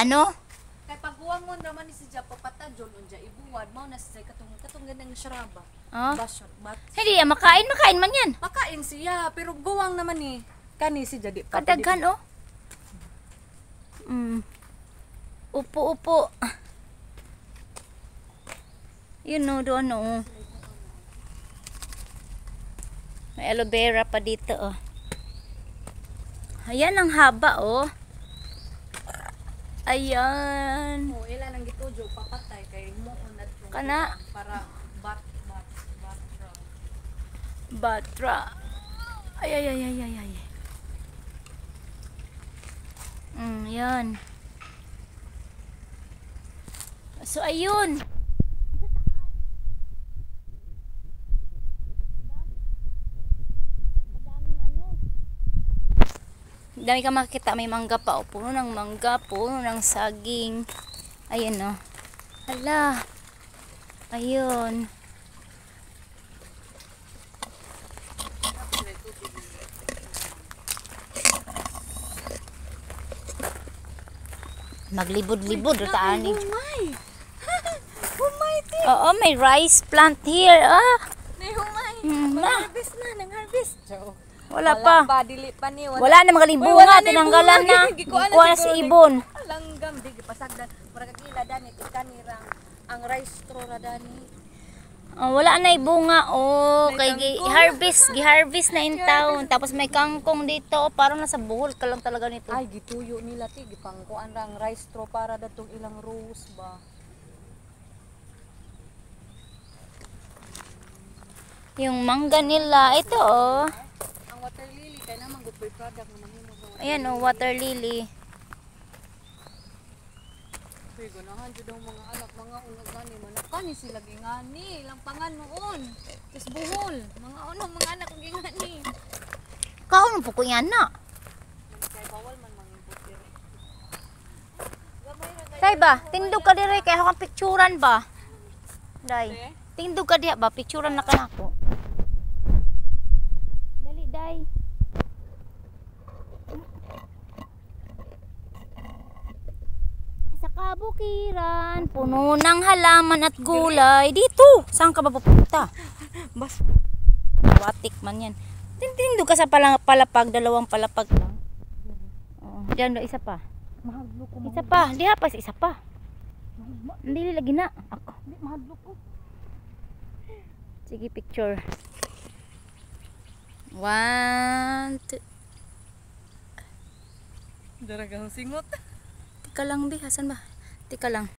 Ano? Kay pagguwang mo naman ni si Japa patajon unja ibuwad mao na siya katong ganang syaraba. Oh. Basyon, bat. Hindi, makain man yan. Makain siya pero guwang naman ni kani si jadi Kadaghan, oh. Upo. Yun, no, doon, no. May aloe vera pa dito, oh. Ayan, ang haba, oh. Ayan. Oh, ila nang gitujo papatay kay mo unad Kana. para Batra. Ay. Yan. So, ayun. Dami ka makikita, may mangga pa, oh. Puno ng mangga, puno ng saging. Ayun, oh. Hala. Ayun. Maglibod-libod taan ni. Humay. Ti. Oo, may rice plant here. Ni humay. Ma. Harvest na, nang harvest. Wala pa. Dili pa ni. Wala na mga bunga, tinanggalan na. Gikuha na sa ibon. Langgam di pasagdan para kakila dani kanirang ang rice straw ra dani. Wala na ibunga, oh. Kay gi-harvest na in town. Tapos may kangkong dito, parang nasa buhol ka lang talaga nito. Ay gituyo nila ti gipangkuan ra ang rice straw para datong ilang rose ba. Yung mangga nila, ito, oh. Ang water lily kay naman good product na mahimo sa water. Ayan, oh, water lily. Kay ganahan jud ang mga anak mga unag gani manakani sila gingani lampangan noon. Tis buhol, mga anak kong gingani. Kahon po ko yan na. Kay bawal man mangimport diri. Gamay ra Day ba, tindog ka dire kay akong picturean ba? Day. Tindog ka diha ba, picturean na kanako. Dali, day. Sa kabukiran, puno ng halaman at gulay. Dito, saan ka ba pupunta? bas. Watik man yan. Tindog ka sa palapag, dalawang palapag lang. Diyan do, isa pa. Mahadlo ko. Isa pa, diha pa, isa pa. Hindi lagi na. Ako. Mahadlo ko. Sige, picture. 1, 2. Daragang singot. Tika lang, Bi. Hasan ba? Tika lang.